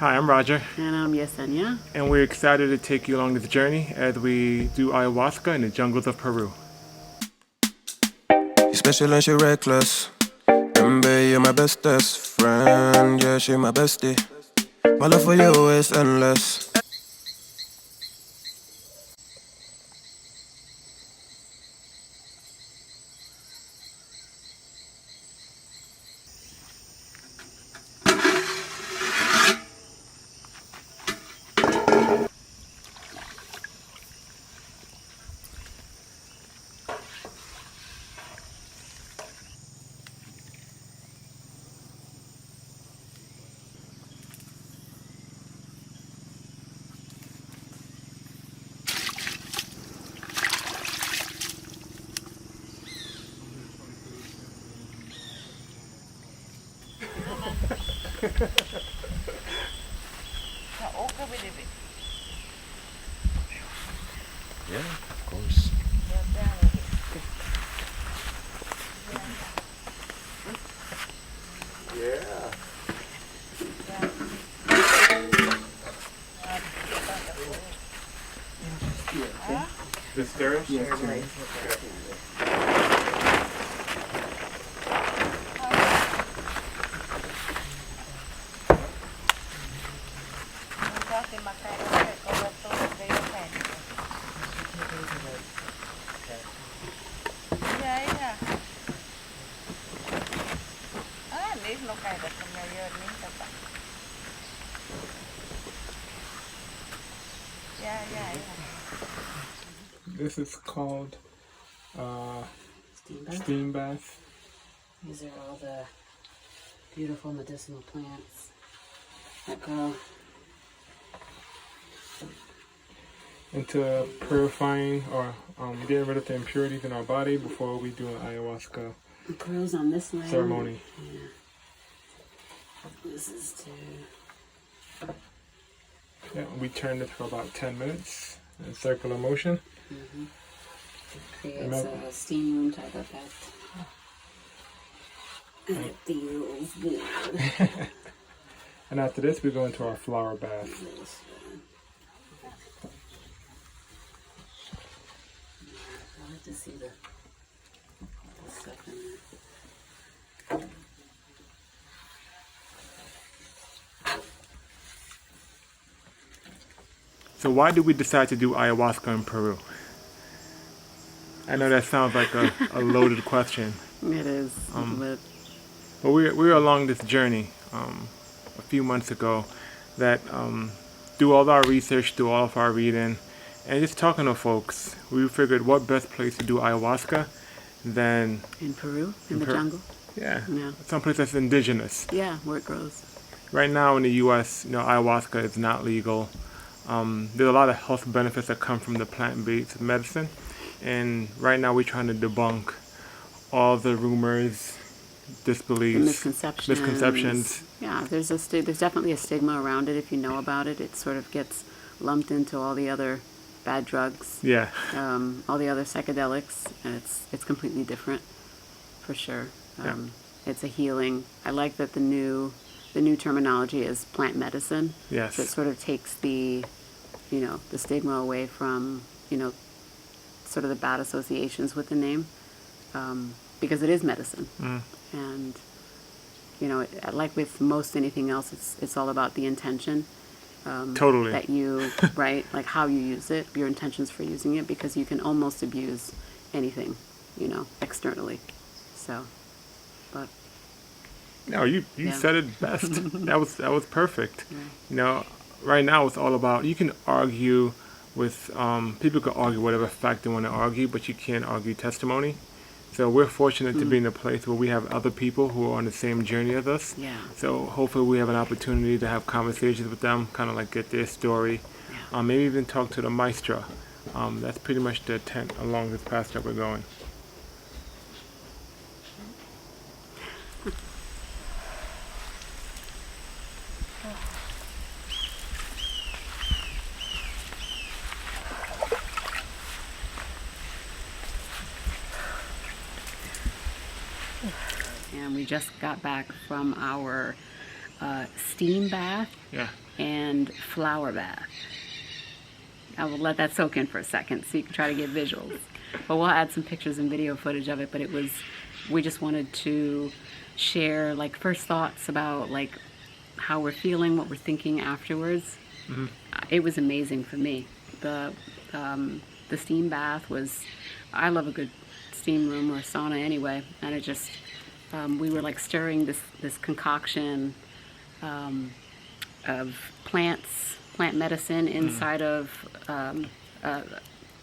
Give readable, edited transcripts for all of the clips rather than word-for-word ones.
Hi, I'm Roger. And I'm Yecenia. And we're excited to take you along this journey as we do ayahuasca in the jungles of Peru. She's special and she reckless. Remember, you're my bestest friend. Yeah, she my bestie. My love for you is endless. Yeah, of course. Yeah. The stairs? Yes, right. This is called steam bath. These are all the beautiful medicinal plants that grow. Into purifying or getting rid of the impurities in our body before we do an ayahuasca It grows on this land. ceremony. Yeah. This is to... Yeah, we turned it for about 10 minutes in circular motion. Mm-hmm. It creates a steam room type effect. And it feels good. And after this, we go into our flower bath. I like to see the stuff in there. So why did we decide to do ayahuasca in Peru? I know that sounds like a loaded question. It is. But we were along this journey a few months ago that through all our research, through all of our reading, and just talking to folks, we figured what best place to do ayahuasca than... In Peru? In the jungle? Yeah, Yeah. someplace that's indigenous. Yeah, where it grows. Right now in the U.S., ayahuasca is not legal. There's a lot of health benefits that come from the plant-based medicine. And right now we're trying to debunk all the rumors, disbeliefs, The misconceptions. Yeah, there's definitely a stigma around it. If you know about it, it sort of gets lumped into all the other bad drugs. Yeah. All the other psychedelics, and it's completely different, for sure. It's a healing. I like that the new terminology is plant medicine. Yes. So it sort of takes the stigma away from, sort of the bad associations with the name, because it is medicine. And, like with most anything else, it's all about the intention. Totally. That you, right, like how you use it, your intentions for using it, because you can almost abuse anything, externally. So, but... No, you said it best. That was perfect. Right now it's all about, you can argue with, people can argue whatever fact they want to argue, but you can't argue testimony. So we're fortunate to be in a place where we have other people who are on the same journey as us. Yeah. So hopefully we have an opportunity to have conversations with them, kind of like get their story. Yeah. Maybe even talk to the maestra. That's pretty much the intent along this path that we're going. And we just got back from our steam bath. Yeah. and flower bath. I will let that soak in for a second so you can try to get visuals. But we'll add some pictures and video footage of it. But we just wanted to share like first thoughts about like how we're feeling, what we're thinking afterwards. Mm-hmm. It was amazing for me. The steam bath was, I love a good steam room or sauna anyway, and it just, we were like stirring this concoction of plant medicine inside of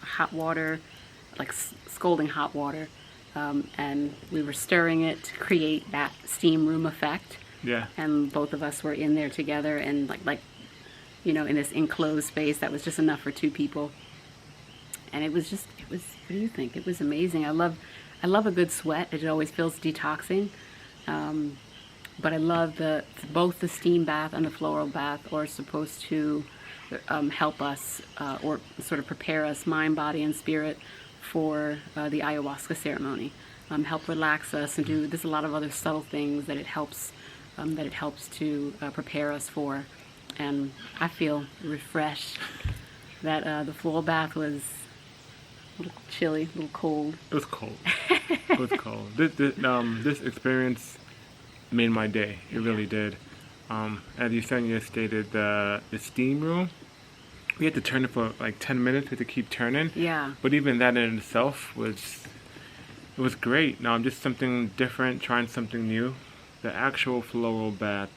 hot water, like scalding hot water, and we were stirring it to create that steam room effect. Yeah. And both of us were in there together, and like in this enclosed space that was just enough for 2 people. And it was what do you think? It was amazing. I love a good sweat. It always feels detoxing. But I love both the steam bath and the floral bath are supposed to help us or sort of prepare us, mind, body, and spirit for the ayahuasca ceremony. Help relax us and there's a lot of other subtle things that it helps to prepare us for. And I feel refreshed. That the floral bath was a little chilly, a little cold. It was cold. It was cold. This experience made my day. It really did. As Yecenia stated, the steam room, we had to turn it for like 10 minutes. We had to keep turning. Yeah. But even that in itself it was great. Now just something different, trying something new. The actual floral bath,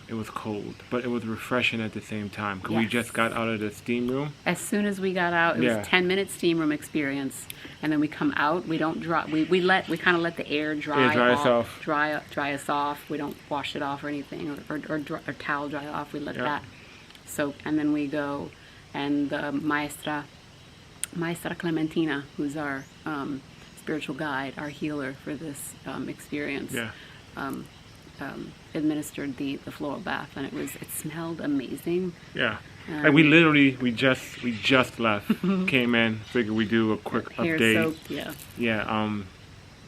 it was cold, but it was refreshing at the same time because we just got out of the steam room. As soon as we got out, it was a 10-minute steam room experience, and then we come out. We don't dry. We kind of let the air dry off. Dry us off. We don't wash it off or anything, or towel dry off. We let that soak, and then we go, and the Maestra Clementina, who's our spiritual guide, our healer for this experience. Yeah. Administered the floral bath, and it smelled amazing. Yeah, like we just left, came in, figured we'd do a quick hair update. Soaked, yeah. Yeah,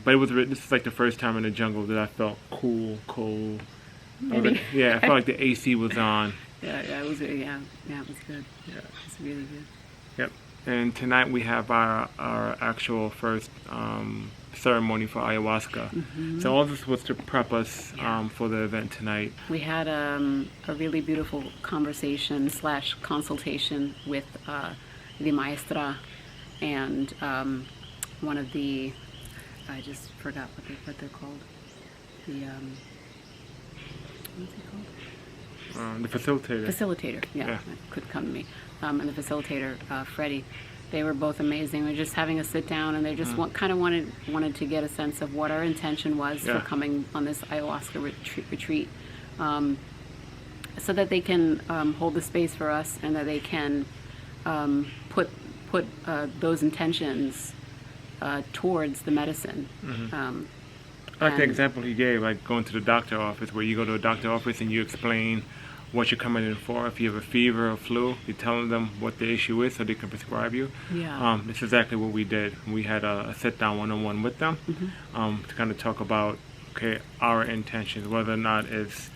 but this is like the first time in the jungle that I felt cold. Maybe. I felt like the AC was on. It was good. Yeah, it was good. Yeah, it was really good. Yep. And tonight we have our actual first ceremony for ayahuasca. Mm-hmm. So all this was to prep us for the event tonight. We had a really beautiful conversation / consultation with the maestra and one of the, I just forgot what they're called. The what's he called? The facilitator. Facilitator, yeah. It could come to me. And the facilitator, Freddie. They were both amazing. We were just having a sit down, and they just kind of wanted to get a sense of what our intention was for coming on this ayahuasca retreat, so that they can hold the space for us, and that they can put those intentions towards the medicine. Mm-hmm. I like the example he gave, like going to the doctor office, where you go to a doctor office and you explain what you're coming in for. If you have a fever or flu, you're telling them what the issue is so they can prescribe you. Yeah. It's exactly what we did. We had a sit-down one-on-one with them to kind of talk about, our intentions, whether or not it's,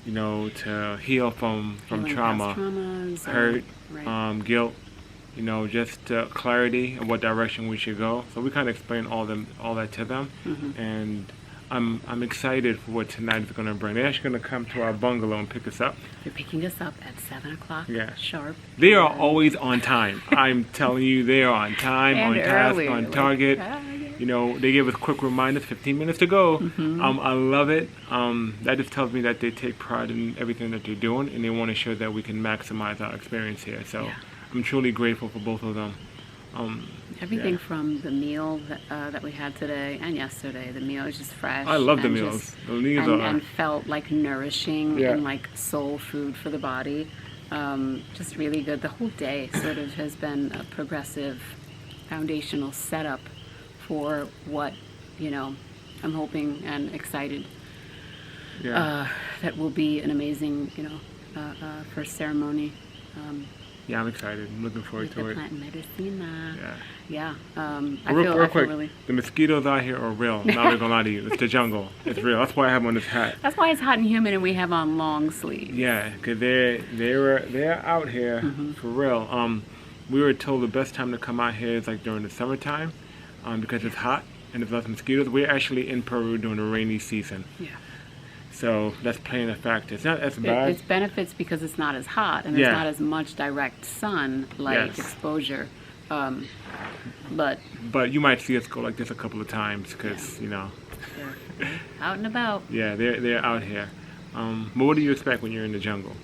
to heal from trauma, hurt, guilt, just clarity of what direction we should go. So we kind of explained all that to them, and I'm excited for what tonight is going to bring. They're actually going to come to our bungalow and pick us up. They're picking us up at 7 o'clock sharp. They are always on time. I'm telling you, they are on time, on task, on target. They give us quick reminders, 15 minutes to go. I love it. That just tells me that they take pride in everything that they're doing, and they want to show that we can maximize our experience here. So I'm truly grateful for both of them. Everything from the meal that we had today and yesterday. The meal is just fresh. I love the meals. And felt like nourishing and like soul food for the body. Just really good. The whole day sort of has been a progressive, foundational setup for what I'm hoping and excited that will be an amazing first ceremony. Yeah, I'm excited. I'm looking forward With to the it. plant medicina. Yeah. Yeah. Real I feel quick, really. the mosquitoes out here are real. I'm not even gonna lie to you. It's the jungle. It's real. That's why I have on this hat. That's why it's hot and humid, and we have on long sleeves. Yeah, because they're out here for real. We were told the best time to come out here is like during the summertime, because it's hot and there's less mosquitoes. We're actually in Peru during the rainy season, Yeah. so that's playing a factor. It's not as bad. It's benefits because it's not as hot and there's Yeah. not as much direct sunlight Yes. exposure. But But you might see us go like this a couple of times because they're out and about. yeah, they're out here. But what do you expect when you're in the jungle?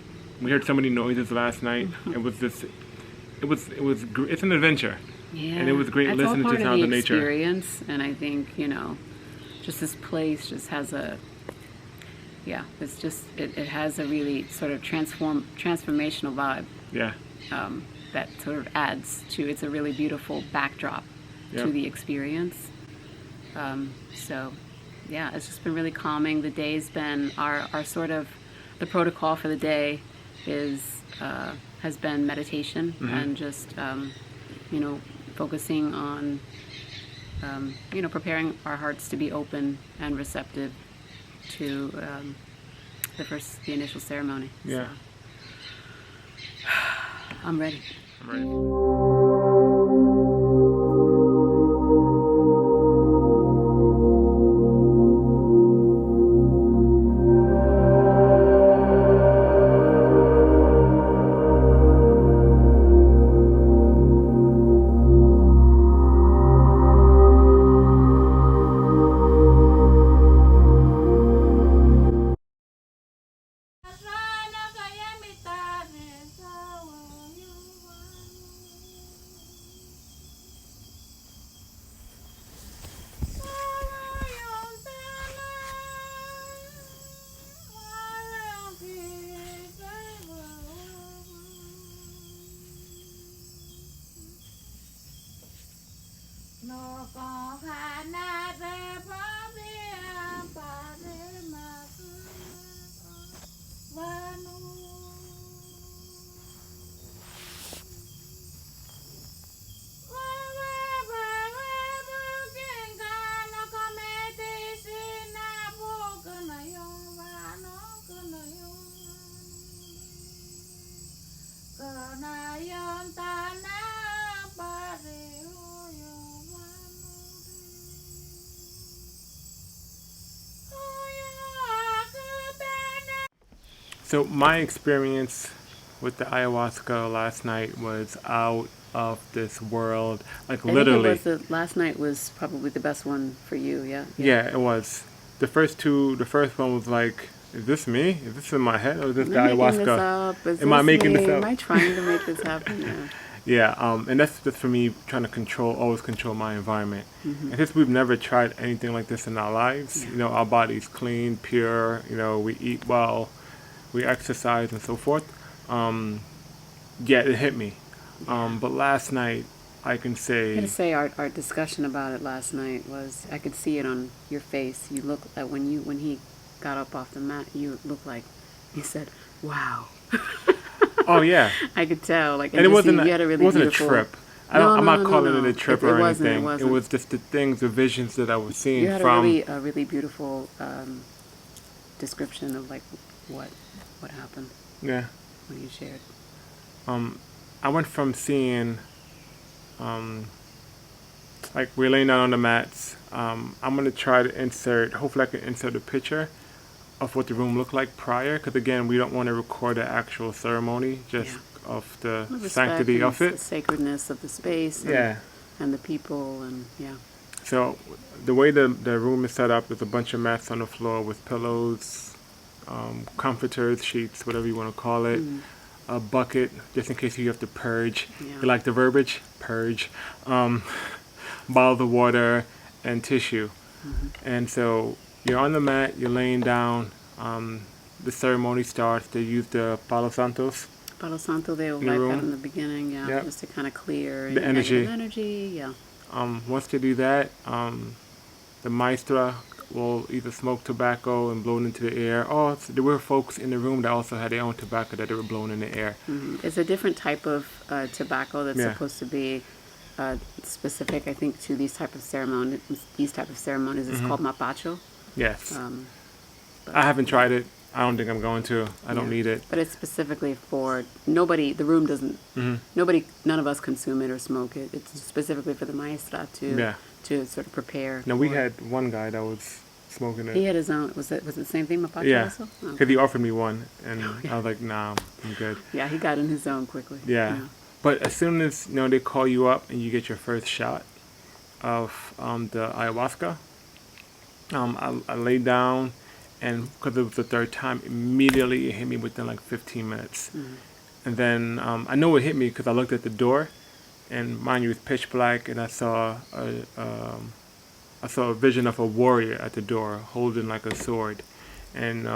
We heard so many noises last night. It was this. It's an adventure. Yeah. And it was great That's listening all to part sounds of of the nature. experience, and I think just this place just has it has a really sort of transformational vibe. Yeah. That sort of adds to it's a really beautiful backdrop Yep. to the experience. So yeah, it's just been really calming. The day's been our sort of the protocol for the day has been meditation and just focusing on preparing our hearts to be open and receptive to the initial ceremony. Yeah. So, I'm ready. I'm ready. So my experience with the ayahuasca last night was out of this world. Like literally. Last night was probably the best one for you, yeah? Yeah, it was. The first one was like, is this me? Is this in my head or is this the ayahuasca? Am I making this up? Am I trying to make this happen? Yeah. Yeah, and that's just for me trying to always control my environment. And since we've never tried anything like this in our lives, our body's clean, pure, we eat well, we exercise and so forth. It hit me. But last night, I can say... I gotta say, our discussion about it last night was, I could see it on your face. You look like when he got up off the mat, you looked like, you said, wow. Oh, yeah. I could tell. And it wasn't you had a really a beautiful... trip. I'm not calling it a trip or anything. It was just the visions that I was seeing you had from... a really beautiful description of like what happened. Yeah. When you shared. I went from seeing, like we're laying down on the mats. I'm gonna try to hopefully I can insert a picture of what the room looked like prior, because again, we don't want to record the actual ceremony, just of the sanctity of it. The sacredness of the space. And the people, and yeah. So the way the room is set up is a bunch of mats on the floor with pillows, comforters, sheets, whatever you want to call it. A bucket, just in case you have to purge. Yeah. You like the verbiage? Purge. Bottles of water and tissue. And so you're on the mat, you're laying down. The ceremony starts. They use the Palo Santos. Palo Santo, they will light that in the beginning, just to kind of clear the energy. Energy, yeah. Once they do that, the maestra will either smoke tobacco and blow it into the air, or there were folks in the room that also had their own tobacco that they were blowing in the air. It's a different type of tobacco that's Yeah. supposed to be specific, I think, to these type of ceremonies. These type of ceremonies. It's called mapacho. Yes. But I haven't tried it. I don't think I'm going to. I don't yeah. need it. But it's specifically for nobody. The room doesn't. Nobody. None of us consume it or smoke it. It's specifically for the maestra Yeah. to sort of prepare. Now, we for- had one guy that was smoking it. He had his own. Was it the same thing, mapacho Yeah, also? Oh. because he offered me one, and I was like, nah, I'm good. Yeah, he got in his zone quickly. Yeah. But as soon as, they call you up and you get your first shot of the ayahuasca, I laid down, and because it was the third time, immediately it hit me within like 15 minutes. And then I know it hit me because I looked at the door, and mind you, it was pitch black, and I saw a vision of a warrior at the door holding like a sword. And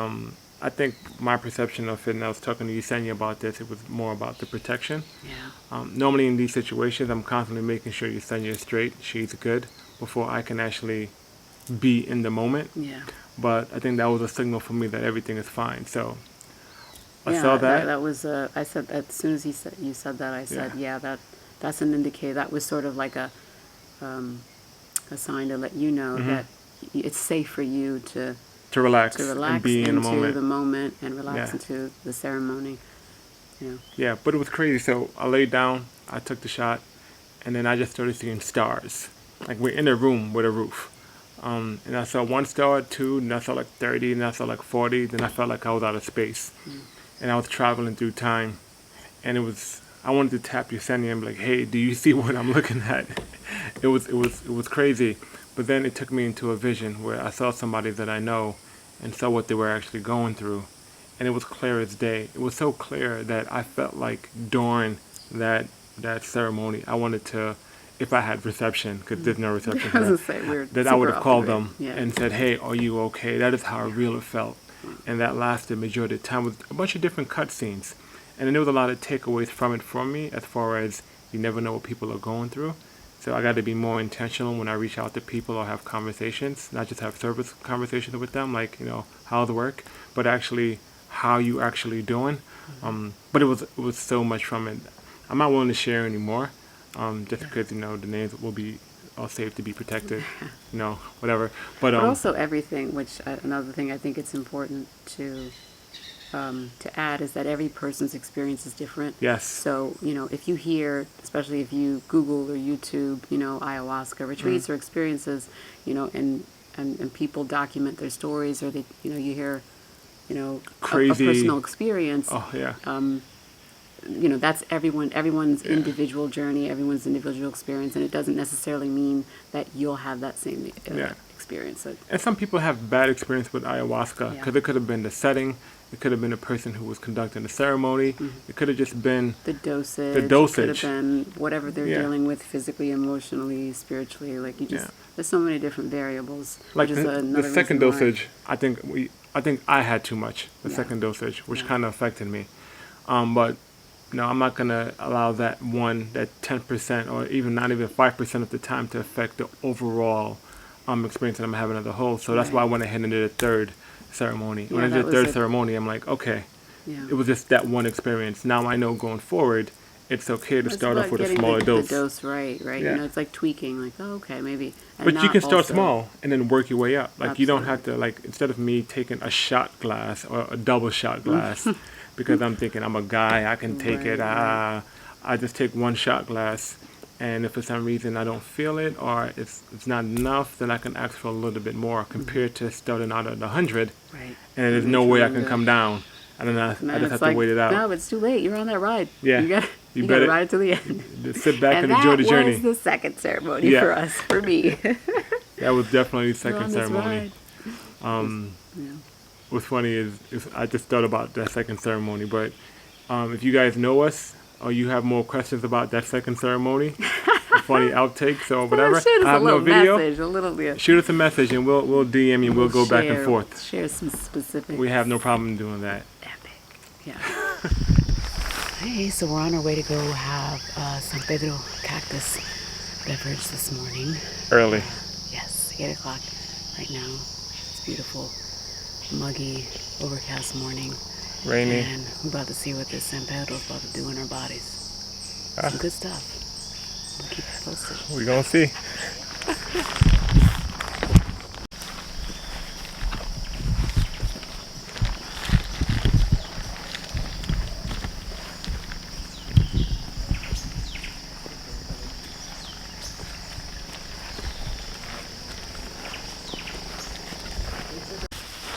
I think my perception of it, and I was talking to Yecenia about this, it was more about the protection. Yeah. Normally in these situations, I'm constantly making sure Yecenia is straight, she's good, before I can actually be in the moment. Yeah. But I think that was a signal for me that everything is fine. So I Yeah, saw that. That was. I said as soon as you said that, I said, that's an indicator. That was sort of like a sign to let you know that it's safe for you to relax relax and be in the moment. and relax Yeah. into the ceremony. Yeah, but it was crazy. So I laid down, I took the shot, and then I just started seeing stars. Like we're in a room with a roof. And I saw one star, two, and I saw like 30, and I saw like 40. Then I felt like I was out of space. And I was traveling through time. And I wanted to tap Yecenia and be like, hey, do you see what I'm looking at? It was crazy. But then it took me into a vision where I saw somebody that I know and saw what they were actually going through. And it was clear as day. It was so clear that I felt like during that ceremony, I wanted to, if I had reception, because there's no reception I was here, gonna say we're that I super would have off called the grid. them Yeah. and said, hey, are you okay? That is how I really felt. And that lasted majority of the time with a bunch of different cutscenes. And then there was a lot of takeaways from it for me, as far as you never know what people are going through. So I got to be more intentional when I reach out to people or have conversations, not just have service conversations with them, like, how's the work, but actually how you actually doing. But it was so much from it. I'm not willing to share anymore, just because, the names will be all safe to be protected, whatever. But also everything, which another thing I think it's important to add is that every person's experience is different. Yes. So, if you hear, especially if you Google or YouTube, ayahuasca retreats or experiences, and people document their stories, or they, you hear, Crazy. a personal experience. Oh, yeah. That's everyone's individual journey, everyone's individual experience, and it doesn't necessarily mean that you'll have that same experience. And some people have bad experience with ayahuasca because it could have been the setting, it could have been the person who was conducting the ceremony, it could have just been the dosage. The dosage. It could have been whatever they're dealing with physically, emotionally, spiritually. Like there's so many different variables. like which is the another second reason why- dosage. I think I had too much the second dosage, which kind of affected me. But no, I'm not gonna allow that 10% or even not even 5% of the time to affect the overall experience that I'm having as a whole. So that's why I went ahead and did a third ceremony. When I did the third ceremony, I'm like, okay, it was just that one experience. Now I know going forward, it's okay to start off with a smaller dose. The dose right. Yeah. It's like tweaking, like, oh, okay, maybe. And But you not can start also- small and then work your way up. Like you don't Absolutely. have to, instead of me taking a shot glass or a double shot glass, because I'm thinking I'm a guy, I can take it. Right. I just take one shot glass, and if for some reason I don't feel it or it's not enough, then I can ask for a little bit more compared to starting out at 100, Right. and there's no way I can come down. And then I just have to wait it out. No, it's too late. You're on that ride. Yeah. You got to ride it to the end. Just sit back and that enjoy the journey. was the second ceremony Yeah. for us, for me. That was definitely the We're on second this ceremony. ride. What's funny is I just thought about that second ceremony, but if you guys know us or you have more questions about that second ceremony, funny outtakes or whatever, Shoot us I have a little no video. message, a little bit. Shoot us a message and we'll DM you and we'll go back and forth. Share some specifics. We have no problem doing that. Epic. Yeah. Hey, so we're on our way to go have San Pedro Cactus beverage this morning. Early. Yes, 8 o'clock right now. beautiful, muggy, overcast morning. Rainy. And we're about to see what this San Pedro is about to do in our bodies. Some good stuff. We'll keep you posted. We're gonna see.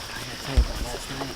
I gotta tell you about last night.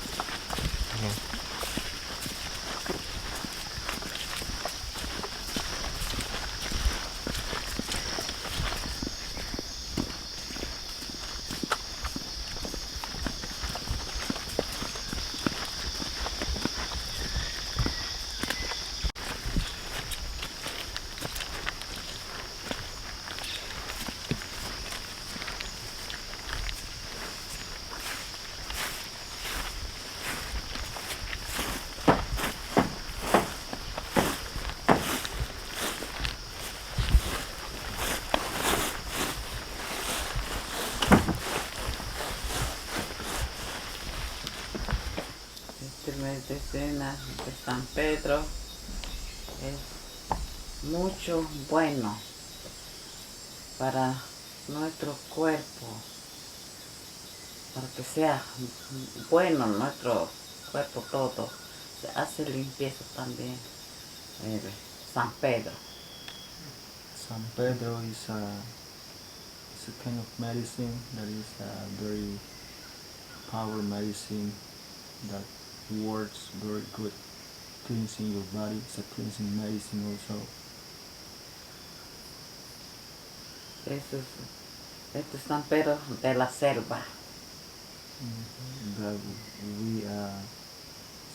Esta medicina de San Pedro es mucho bueno para nuestro cuerpo, para que sea bueno nuestro cuerpo todo. Se hace limpieza también. San Pedro. San Pedro is a kind of medicine that is a very power medicine that works very good, cleansing your body. It's a cleansing medicine also. Este es San Pedro de la Selva. That we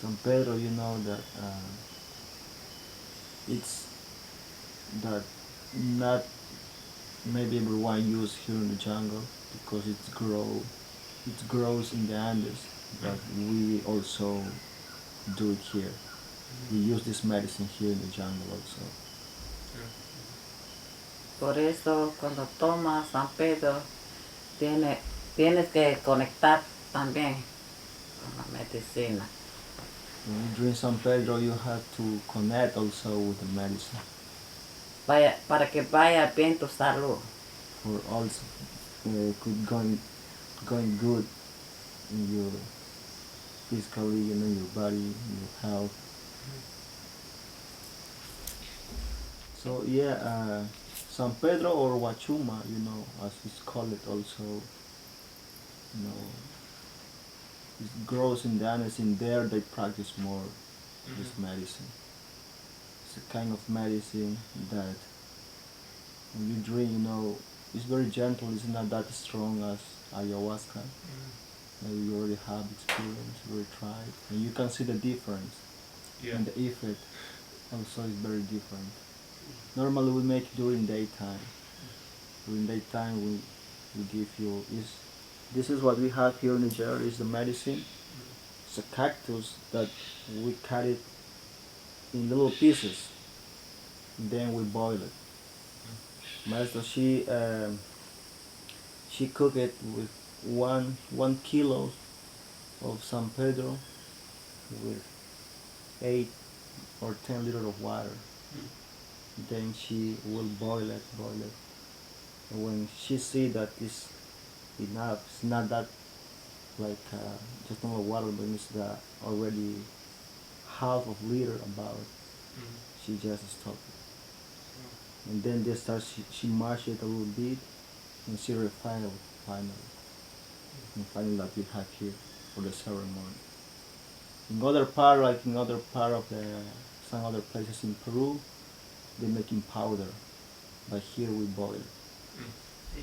San Pedro, you know that it's that not maybe everyone use here in the jungle because it grows in the Andes, but we also do it here. We use this medicine here in the jungle also. Por eso cuando tomas San Pedro tienes que conectar también con la medicina. When you drink San Pedro, you have to connect also with the medicine Para que vaya bien tu salud. for also could going good in your physically, you know, your body, your health. So yeah, San Pedro or Huachuma, you know, as it's called it also, you know, it grows in the Andes. In there, they practice more this medicine. It's a kind of medicine that when you drink, you know, it's very gentle. It's not that strong as ayahuasca. Maybe you already have experience, you already tried, and you can see the difference. And the effect also is very different. Normally we make it during daytime. During daytime we give you this is what we have here in Nigeria is the medicine. It's a cactus that we cut it in little pieces. Then we boil it. Master she cooked it with one kilo of San Pedro with 8 or 10 liters of water. Then she will boil it. And when she see that it's enough, it's not that like just normal water, but it's already half of liter about. She just stop it. And then she mash it a little bit, and she refine it finally. And finally that we have here for the ceremony. In other part of some other places in Peru, they make in powder, but here we boil it.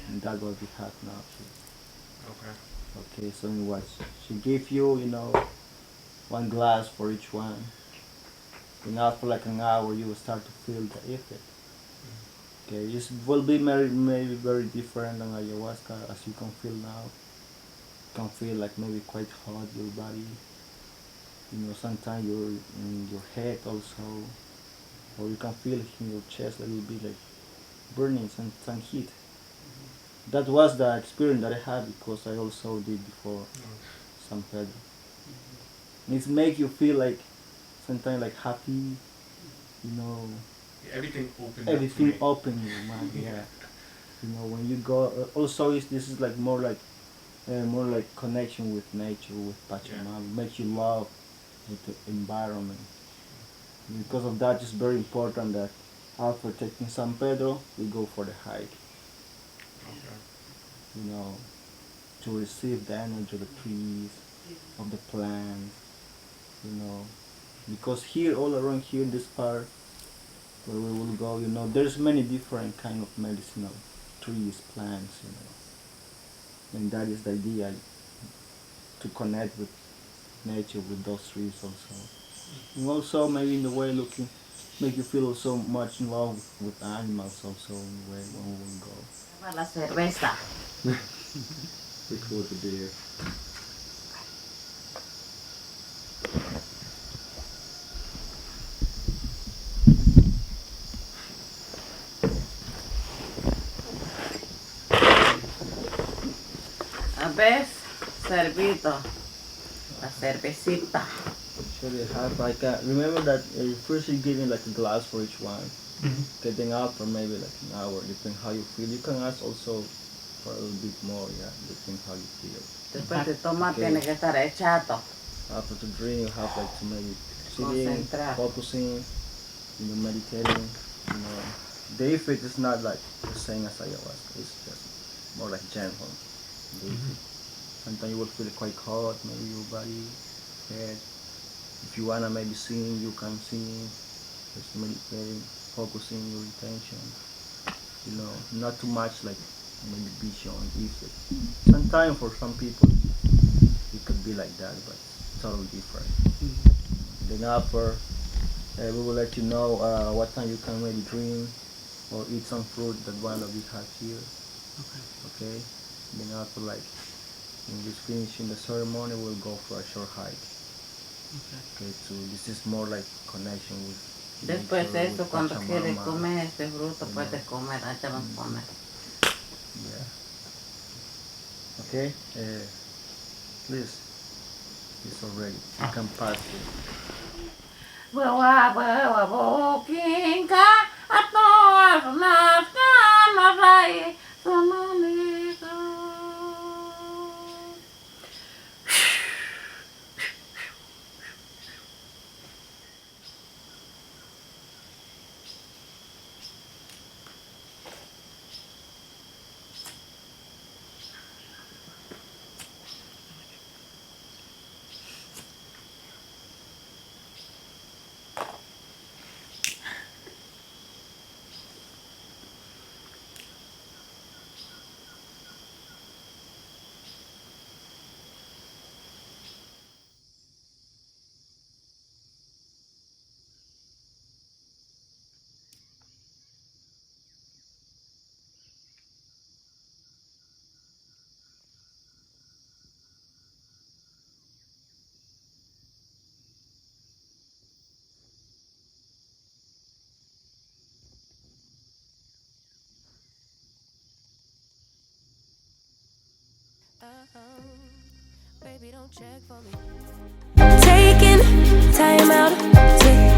And that's what we have now here. Okay, so anyway, she give you, you know, 1 glass for each one. And after like an hour, you will start to feel the effect. Okay, it will be maybe very different than ayahuasca, as you can feel now. You can feel like maybe quite hot your body. You know, sometimes in your head also, or you can feel it in your chest a little bit like burning, some heat. that was the experience that I had because I also did before San Pedro. And it makes you feel like sometimes like happy, you know. Everything opened Everything open in your mind, yeah. You know, when you go, also this is like more like connection with nature, with Pachamama. Makes you love the environment. Because of that, it's very important that after taking San Pedro, we go for the hike. Okay. You know, to receive the energy of the trees, of the plants. You know, because here, all around here, in this part where we will go, you know, there's many different kind of medicinal trees, plants, you know, and that is the idea, to connect with nature, with those trees also. And also maybe in the way looking, make you feel so much in love with animals also in the way when we will go. La cerveza. Pretty cool to be here. A ver, servido. La cervecita. Actually, I have like remember that first you giving like a glass for each one. Getting up for maybe like an hour, depending how you feel. You can ask also for a little bit more, yeah, depending how you feel. Después de tomar Okay. tiene que estar echado. After the drink, you have like to maybe sitting, Concentrar. focusing, you know, meditating. You know, the effect is not like the same as ayahuasca. It's just more like gentle. The effect. Sometimes you will feel quite hot, maybe your body, head. If you wanna maybe sing, you can sing. Just meditating, focusing your attention. You know, not too much like maybe vision effect. Sometimes for some people it could be like that, but it's totally different. Then after, we will let you know what time you can maybe drink or eat some fruit that one that we have here. Okay. Then after, like when we finishing the ceremony, we'll go for a short hike. Okay. So this is more like connection with. Después de nature, eso, with cuando quieres Pachamama. comer este fruto, puedes comer, antes vas a comer. Yeah. Okay. Please. It's already. You can pass it. Wewa bokinka ato las camas ahí sonolitas. Baby, don't check for me. Taking time out to